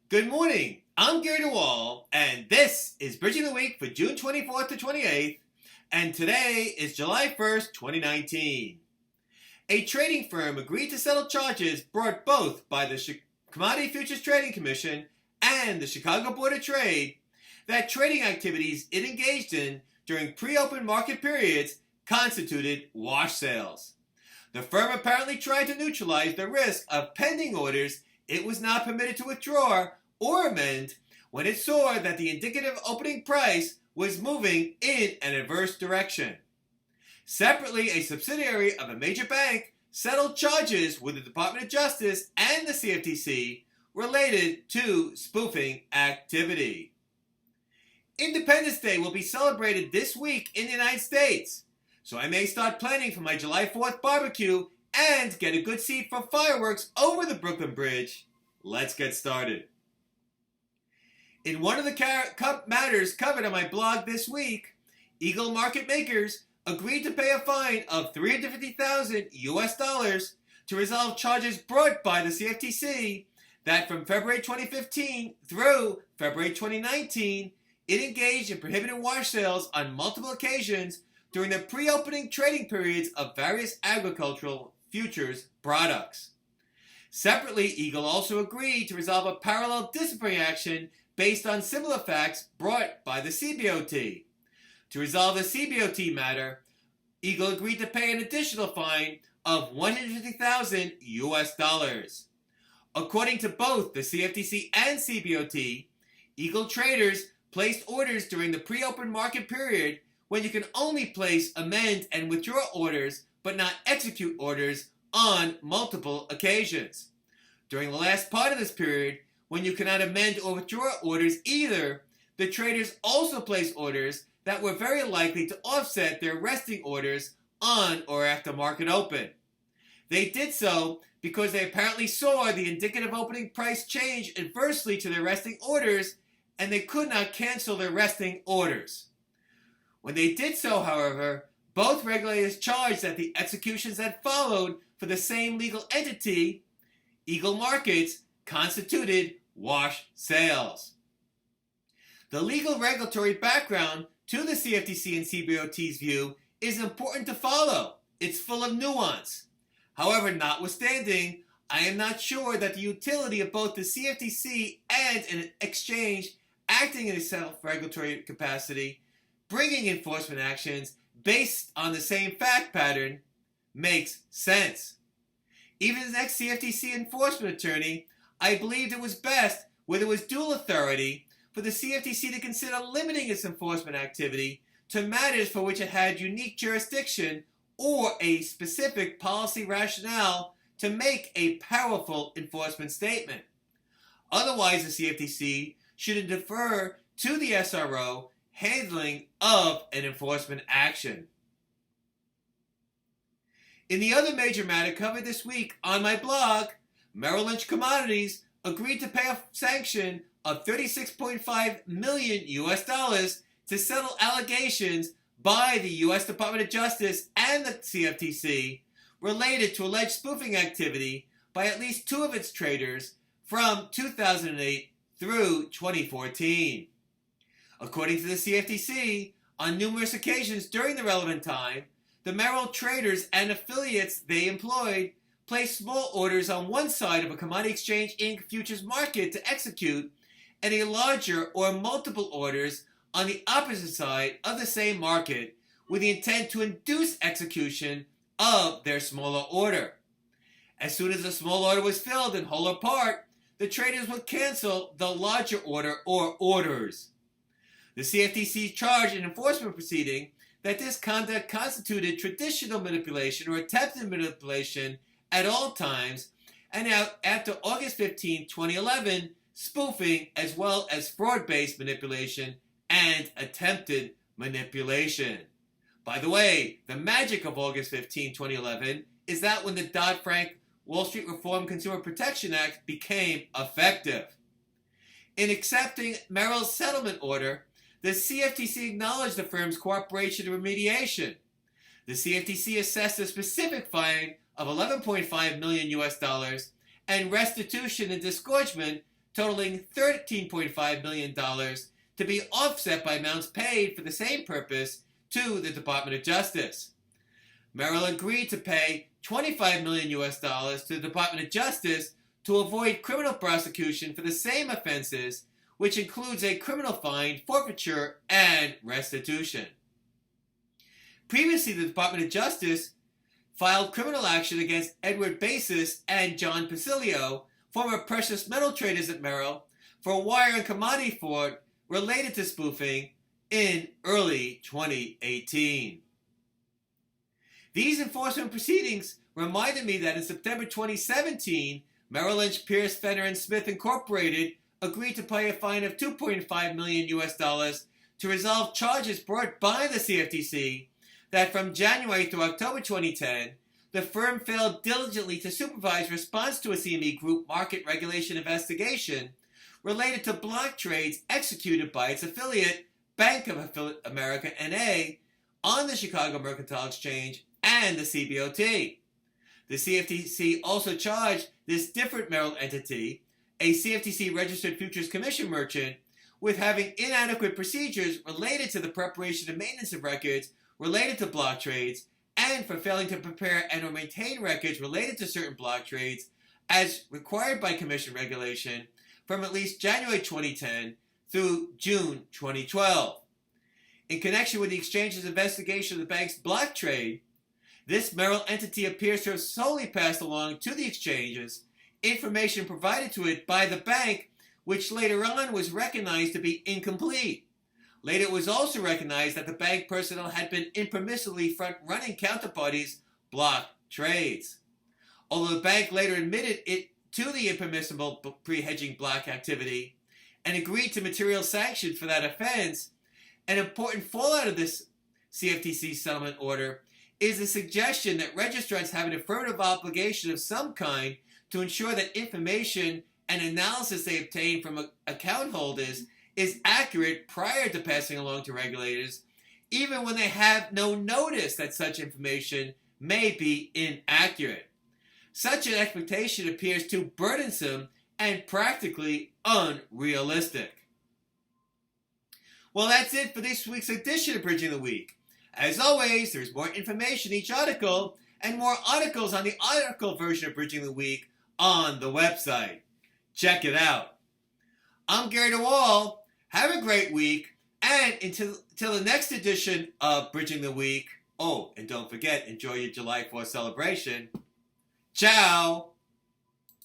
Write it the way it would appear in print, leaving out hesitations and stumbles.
Good morning. I'm Gary DeWaal, and this is Bridging the Week for June 24th to 28th, and today is July 1st, 2019. A trading firm agreed to settle charges brought both by the Commodity Futures Trading Commission and the Chicago Board of Trade that trading activities it engaged in during pre-open market periods constituted wash sales. The firm apparently tried to neutralize the risk of pending orders it was not permitted to withdraw or amend when it saw that the indicative opening price was moving in an adverse direction. Separately, a subsidiary of a major bank settled charges with the Department of Justice and the CFTC related to spoofing activity. Independence Day will be celebrated this week in the United States, so I may start planning for my July 4th barbecue and get a good seat for fireworks over the Brooklyn Bridge. Let's get started. In one of the matters covered on my blog this week, Eagle Market Makers agreed to pay a fine of $350,000 US to resolve charges brought by the CFTC that from February 2015 through February 2019, it engaged in prohibited wash sales on multiple occasions during the pre-opening trading periods of various agricultural futures products. Separately, Eagle also agreed to resolve a parallel disciplinary action based on similar facts brought by the CBOT. To resolve the CBOT matter, Eagle agreed to pay an additional fine of $150,000 US. According to both the CFTC and CBOT, Eagle traders placed orders during the pre-open market period when you can only place, amend, and withdraw orders but not execute orders on multiple occasions. During the last part of this period, when you cannot amend or withdraw orders either, the traders also placed orders that were very likely to offset their resting orders on or after market open. They did so because they apparently saw the indicative opening price change adversely to their resting orders, and they could not cancel their resting orders. When they did so, however, both regulators charged that the executions that followed for the same legal entity, Eagle Markets, constituted wash sales. The legal regulatory background to the CFTC and CBOT's view is important to follow. It's full of nuance. However, notwithstanding, I am not sure that the utility of both the CFTC and an exchange acting in a self-regulatory capacity, bringing enforcement actions based on the same fact pattern, makes sense. Even as an ex-CFTC enforcement attorney, I believed it was best, where there was dual authority, for the CFTC to consider limiting its enforcement activity to matters for which it had unique jurisdiction or a specific policy rationale to make a powerful enforcement statement. Otherwise, the CFTC should defer to the SRO handling of an enforcement action. In the other major matter covered this week on my blog, Merrill Lynch Commodities agreed to pay a sanction of $36.5 million US to settle allegations by the U.S. Department of Justice and the CFTC related to alleged spoofing activity by at least two of its traders from 2008 through 2014. According to the CFTC, on numerous occasions during the relevant time, the Merrill traders and affiliates they employed placed small orders on one side of a Commodity Exchange Inc. futures market to execute, and a larger or multiple orders on the opposite side of the same market with the intent to induce execution of their smaller order. As soon as the small order was filled in whole or part, the traders would cancel the larger order or orders. The CFTC charged an enforcement proceeding that this conduct constituted traditional manipulation or attempted manipulation at all times, and now after August 15, 2011, spoofing as well as fraud-based manipulation and attempted manipulation. By the way, the magic of August 15, 2011 is that when the Dodd-Frank Wall Street Reform Consumer Protection Act became effective. In accepting Merrill's settlement order, the CFTC acknowledged the firm's cooperation in remediation. The CFTC assessed a specific fine of $11.5 million US and restitution and disgorgement totaling $13.5 million to be offset by amounts paid for the same purpose to the Department of Justice. Merrill agreed to pay $25 million to the Department of Justice to avoid criminal prosecution for the same offenses, which includes a criminal fine, forfeiture, and restitution. Previously, the Department of Justice filed criminal action against Edward Basis and John Pacilio, former precious metal traders at Merrill, for wire and commodity fraud related to spoofing in early 2018. These enforcement proceedings reminded me that in September 2017, Merrill Lynch, Pierce, Fenner, and Smith Incorporated agreed to pay a fine of $2.5 million to resolve charges brought by the CFTC that from January through October 2010, the firm failed diligently to supervise response to a CME Group market regulation investigation related to block trades executed by its affiliate, Bank of America N.A., on the Chicago Mercantile Exchange and the CBOT. The CFTC also charged this different Merrill entity, a CFTC-registered futures commission merchant, with having inadequate procedures related to the preparation and maintenance of records related to block trades, and for failing to prepare and or maintain records related to certain block trades as required by commission regulation from at least January 2010 through June 2012. In connection with the exchange's investigation of the bank's block trade, this Merrill entity appears to have solely passed along to the exchanges information provided to it by the bank, which later on was recognized to be incomplete. Later, it was also recognized that the bank personnel had been impermissibly front-running counterparties' block trades. Although the bank later admitted it to the impermissible pre-hedging block activity and agreed to material sanctions for that offense, an important fallout of this CFTC settlement order is the suggestion that registrants have an affirmative obligation of some kind to ensure that information and analysis they obtain from account holders is accurate prior to passing along to regulators, even when they have no notice that such information may be inaccurate. Such an expectation appears too burdensome and practically unrealistic. Well, that's it for this week's edition of Bridging the Week. As always, there's more information in each article and more articles on the article version of Bridging the Week on the website. Check it out. I'm Gary DeWaal. Have a great week, and until the next edition of Bridging the Week, oh, and don't forget, enjoy your July 4th celebration. Ciao!